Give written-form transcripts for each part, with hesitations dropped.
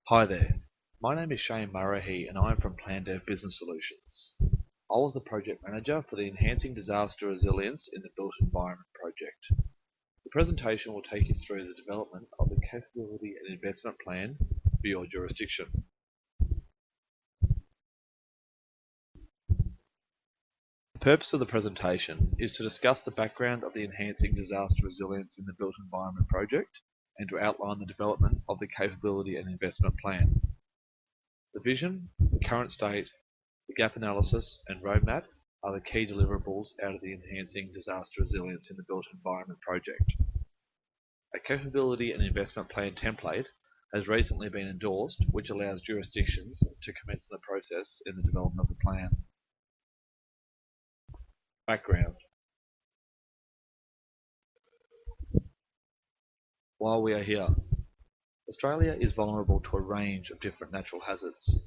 Hi there, my name is Shane Murrahy and I am from PlanDev Business Solutions. I was the project manager for the Enhancing Disaster Resilience in the Built Environment project. The presentation will take you through the development of the Capability and Investment Plan for your jurisdiction. The purpose of the presentation is to discuss the background of the Enhancing Disaster Resilience in the Built Environment project and to outline the development of the Capability and Investment Plan. The vision, the current state, the gap analysis and roadmap are the key deliverables out of the Enhancing Disaster Resilience in the Built Environment project. A Capability and Investment Plan template has recently been endorsed, which allows jurisdictions to commence the process in the development of the plan. Background. While we are here, Australia is vulnerable to a range of different natural hazards.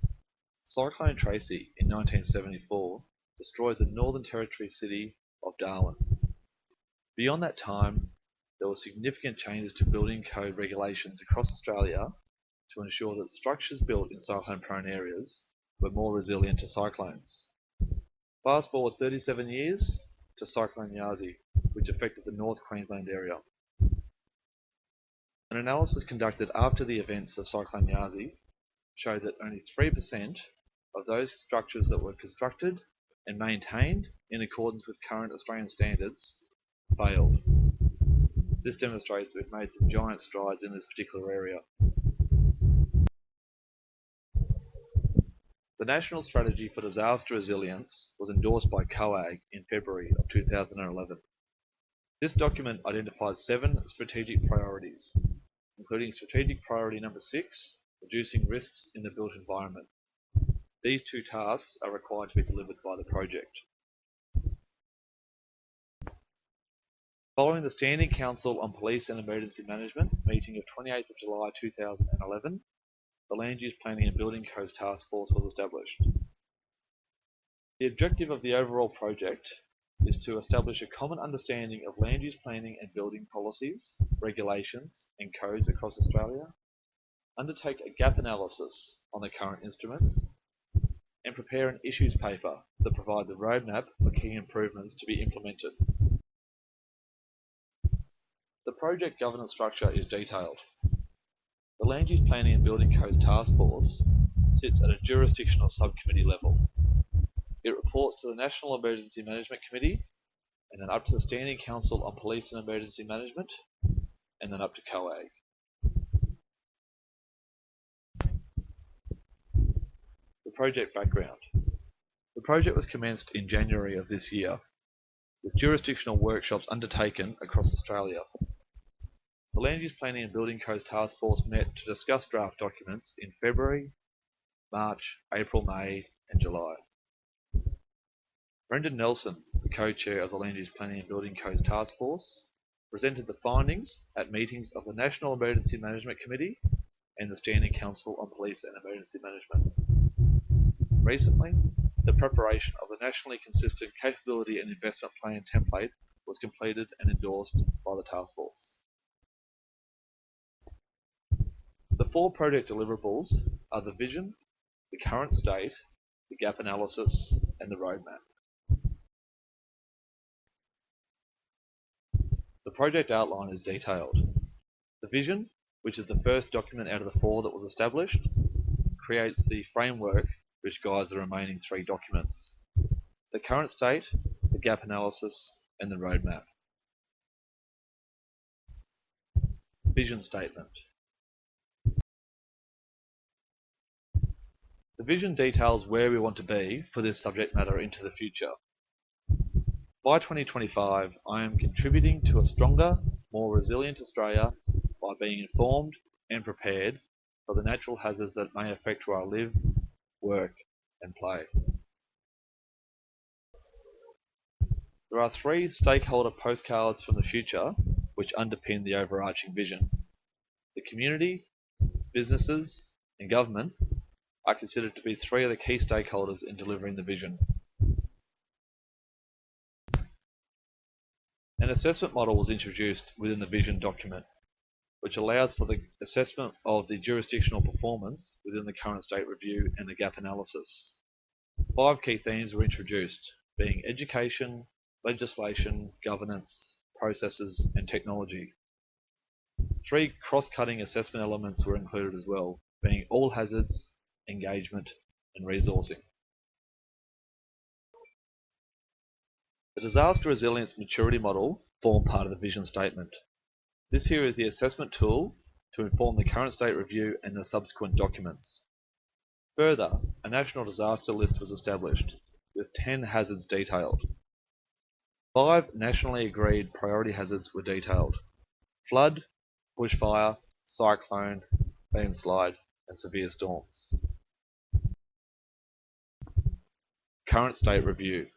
Cyclone Tracy in 1974 destroyed the Northern Territory city of Darwin. Beyond that time, there were significant changes to building code regulations across Australia to ensure that structures built in cyclone-prone areas were more resilient to cyclones. Fast forward 37 years to Cyclone Yasi, which affected the North Queensland area. An analysis conducted after the events of Cyclone Yasi showed that only 3% of those structures that were constructed and maintained in accordance with current Australian standards failed. This demonstrates that we've made some giant strides in this particular area. The National Strategy for Disaster Resilience was endorsed by COAG in February of 2011. This document identifies 7 strategic priorities, including strategic priority number 6, reducing risks in the built environment. These 2 tasks are required to be delivered by the project. Following the Standing Council on Police and Emergency Management meeting of 28th of July 2011, the Land Use Planning and Building Codes Task Force was established. The objective of the overall project is to establish a common understanding of land use planning and building policies, regulations and codes across Australia, undertake a gap analysis on the current instruments, and prepare an issues paper that provides a roadmap for key improvements to be implemented. The project governance structure is detailed. The Land Use Planning and Building Codes Task Force sits at a jurisdictional subcommittee level. It reports to the National Emergency Management Committee, and then up to the Standing Council on Police and Emergency Management, and then up to COAG. The project background. The project was commenced in January of this year, with jurisdictional workshops undertaken across Australia. The Land Use Planning and Building Codes Task Force met to discuss draft documents in February, March, April, May and July. Brendan Nelson, the co-chair of the Land Use Planning and Building Codes Task Force, presented the findings at meetings of the National Emergency Management Committee and the Standing Council on Police and Emergency Management. Recently, the preparation of the Nationally Consistent Capability and Investment Plan template was completed and endorsed by the task force. The 4 project deliverables are the vision, the current state, the gap analysis, and the roadmap. The project outline is detailed. The vision, which is the first document out of the 4 that was established, creates the framework which guides the remaining 3 documents: the current state, the gap analysis, and the roadmap. Vision statement. The vision details where we want to be for this subject matter into the future. By 2025, I am contributing to a stronger, more resilient Australia by being informed and prepared for the natural hazards that may affect where I live, work, and play. There are 3 stakeholder postcards from the future which underpin the overarching vision. The community, businesses, and government are considered to be 3 of the key stakeholders in delivering the vision. An assessment model was introduced within the vision document. which allows for the assessment of the jurisdictional performance within the current state review and the gap analysis. 5 key themes were introduced, being education, legislation, governance, processes, and technology. 3 cross-cutting assessment elements were included as well, being all hazards, engagement, and resourcing. The disaster resilience maturity model formed part of the vision statement. This here is the assessment tool to inform the current state review and the subsequent documents. Further, a national disaster list was established, with 10 hazards detailed. 5 nationally agreed priority hazards were detailed: flood, bushfire, cyclone, landslide, and severe storms. Current state review.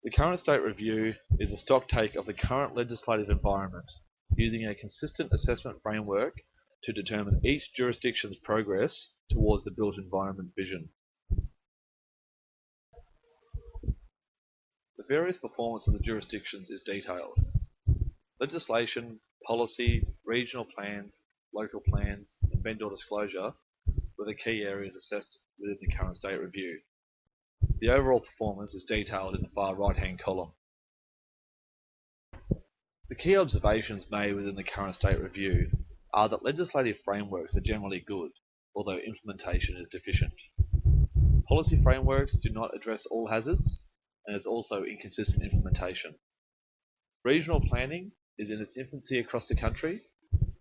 The current state review is a stocktake of the current legislative environment, using a consistent assessment framework to determine each jurisdiction's progress towards the built environment vision. The various performance of the jurisdictions is detailed. Legislation, policy, regional plans, local plans, and vendor disclosure were the key areas assessed within the current state review. The overall performance is detailed in the far right-hand column. The key observations made within the current state review are that legislative frameworks are generally good, although implementation is deficient. Policy frameworks do not address all hazards, and there's also inconsistent implementation. Regional planning is in its infancy across the country.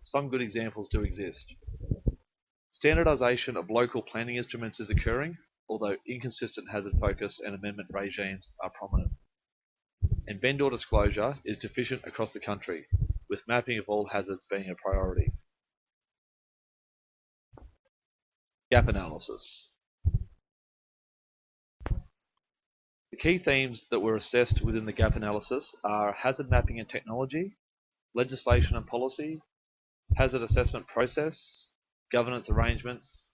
Some good examples do exist. Standardisation of local planning instruments is occurring, although inconsistent hazard focus and amendment regimes are prominent. And vendor disclosure is deficient across the country, with mapping of all hazards being a priority. Gap analysis. The key themes that were assessed within the gap analysis are hazard mapping and technology, legislation and policy, hazard assessment process, governance arrangements,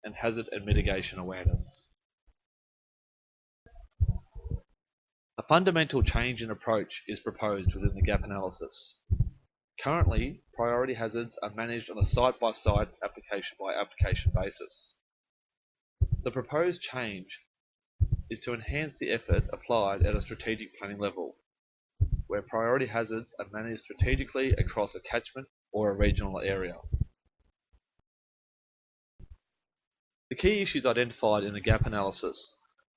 and hazard and mitigation awareness. A fundamental change in approach is proposed within the gap analysis. Currently, priority hazards are managed on a site-by-site, application-by-application basis. The proposed change is to enhance the effort applied at a strategic planning level, where priority hazards are managed strategically across a catchment or a regional area. The key issues identified in the gap analysis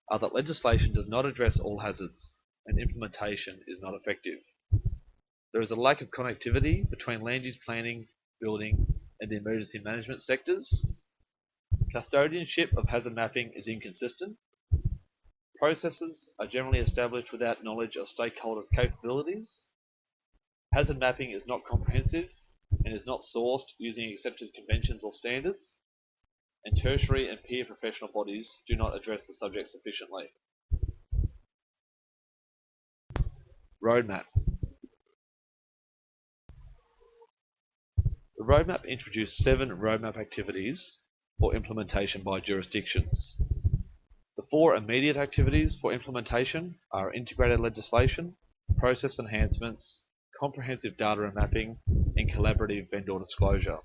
are that legislation does not address all hazards and implementation is not effective. There is a lack of connectivity between land use planning, building, and the emergency management sectors. Custodianship of hazard mapping is inconsistent. Processes are generally established without knowledge of stakeholders' capabilities. Hazard mapping is not comprehensive and is not sourced using accepted conventions or standards. And tertiary and peer professional bodies do not address the subject sufficiently. Roadmap. The roadmap introduced 7 roadmap activities for implementation by jurisdictions. The 4 immediate activities for implementation are integrated legislation, process enhancements, comprehensive data and mapping, and collaborative vendor disclosure.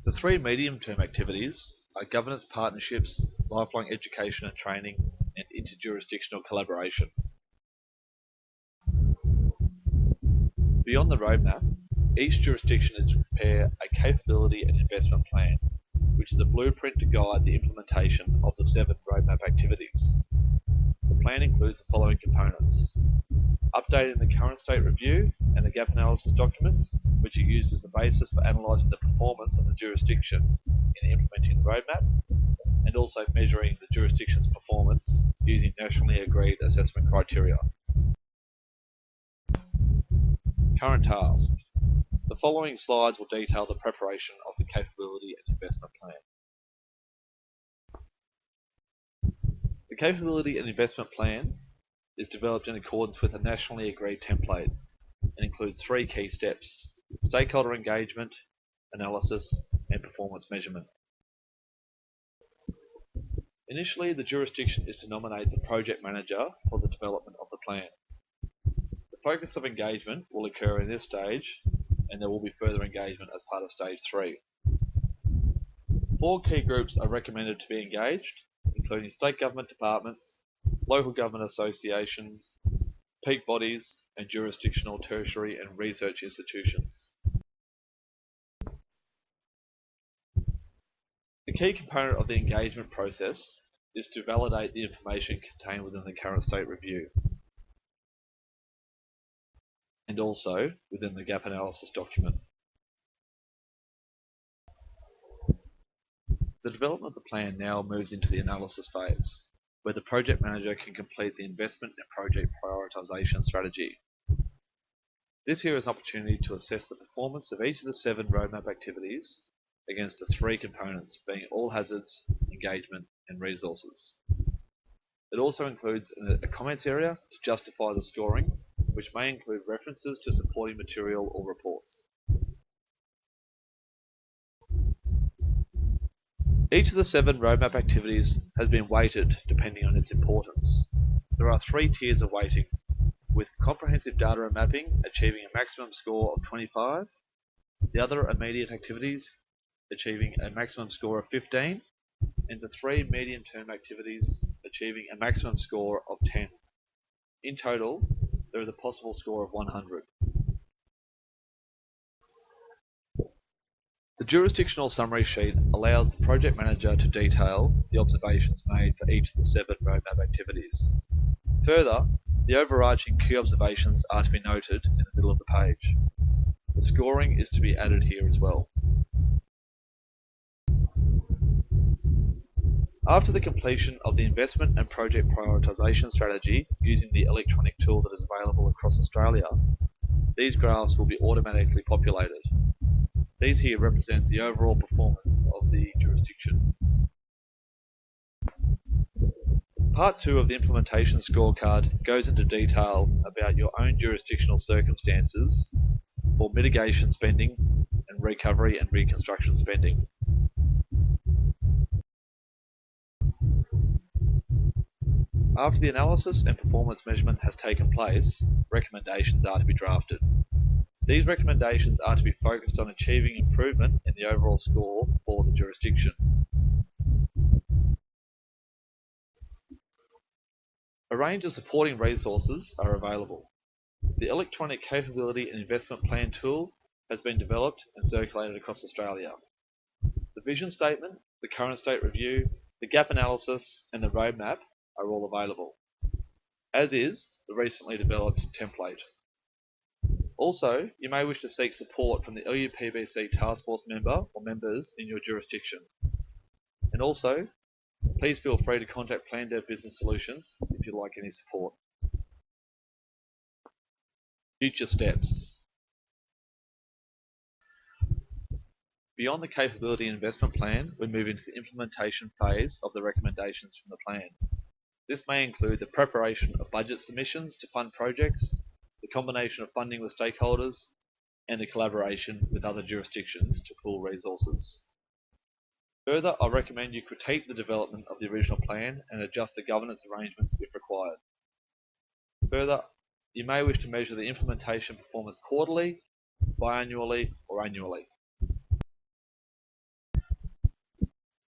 The 3 medium-term activities are governance partnerships, lifelong education and training, and interjurisdictional collaboration. Beyond the roadmap, each jurisdiction is to prepare a capability and investment plan, which is a blueprint to guide the implementation of the 7 roadmap activities. The plan includes the following components: updating the current state review and the gap analysis documents, which are used as the basis for analysing the performance of the jurisdiction in implementing the roadmap, and also measuring the jurisdiction's performance using nationally agreed assessment criteria. Current task. The following slides will detail the preparation of the capability and investment plan. The capability and investment plan is developed in accordance with a nationally agreed template and includes 3 key steps: stakeholder engagement, analysis, and performance measurement. Initially, the jurisdiction is to nominate the project manager for the development of the plan. The Focus of engagement will occur in this stage, and there will be further engagement as part of stage 3. 4 key groups are recommended to be engaged, including state government departments, local government associations, peak bodies, and jurisdictional, tertiary and research institutions. The key component of the engagement process is to validate the information contained within the current state review, and also within the gap analysis document. The development of the plan now moves into the analysis phase, where the project manager can complete the investment and project prioritisation strategy. This here is an opportunity to assess the performance of each of the 7 roadmap activities against the 3 components, being all hazards, engagement, and resources. It also includes a comments area to justify the scoring, which may include references to supporting material or reports. Each of the 7 roadmap activities has been weighted depending on its importance. There are 3 tiers of weighting, with comprehensive data and mapping achieving a maximum score of 25, the other immediate activities achieving a maximum score of 15, and the 3 medium-term activities achieving a maximum score of 10. In total, there is a possible score of 100. The jurisdictional summary sheet allows the project manager to detail the observations made for each of the 7 roadmap activities. Further, the overarching key observations are to be noted in the middle of the page. The scoring is to be added here as well. After the completion of the investment and project prioritisation strategy using the electronic tool that is available across Australia, these graphs will be automatically populated. These here represent the overall performance of the jurisdiction. Part 2 of the implementation scorecard goes into detail about your own jurisdictional circumstances for mitigation spending and recovery and reconstruction spending. After the analysis and performance measurement has taken place, recommendations are to be drafted. These recommendations are to be focused on achieving improvement in the overall score for the jurisdiction. A range of supporting resources are available. The Electronic Capability and Investment Plan tool has been developed and circulated across Australia. The vision statement, the current state review, the gap analysis, and the roadmap are all available, as is the recently developed template. Also, you may wish to seek support from the LUPBC Task Force member or members in your jurisdiction. And also, please feel free to contact Plan Dev Business Solutions if you'd like any support. Future steps. Beyond the capability investment plan, we move into the implementation phase of the recommendations from the plan. This may include the preparation of budget submissions to fund projects, the combination of funding with stakeholders, and the collaboration with other jurisdictions to pool resources. Further, I recommend you critique the development of the original plan and adjust the governance arrangements if required. Further, you may wish to measure the implementation performance quarterly, biannually, or annually.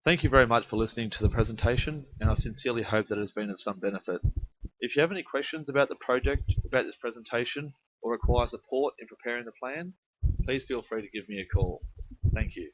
Thank you very much for listening to the presentation, and I sincerely hope that it has been of some benefit. If you have any questions about the project, about this presentation, or require support in preparing the plan, please feel free to give me a call. Thank you.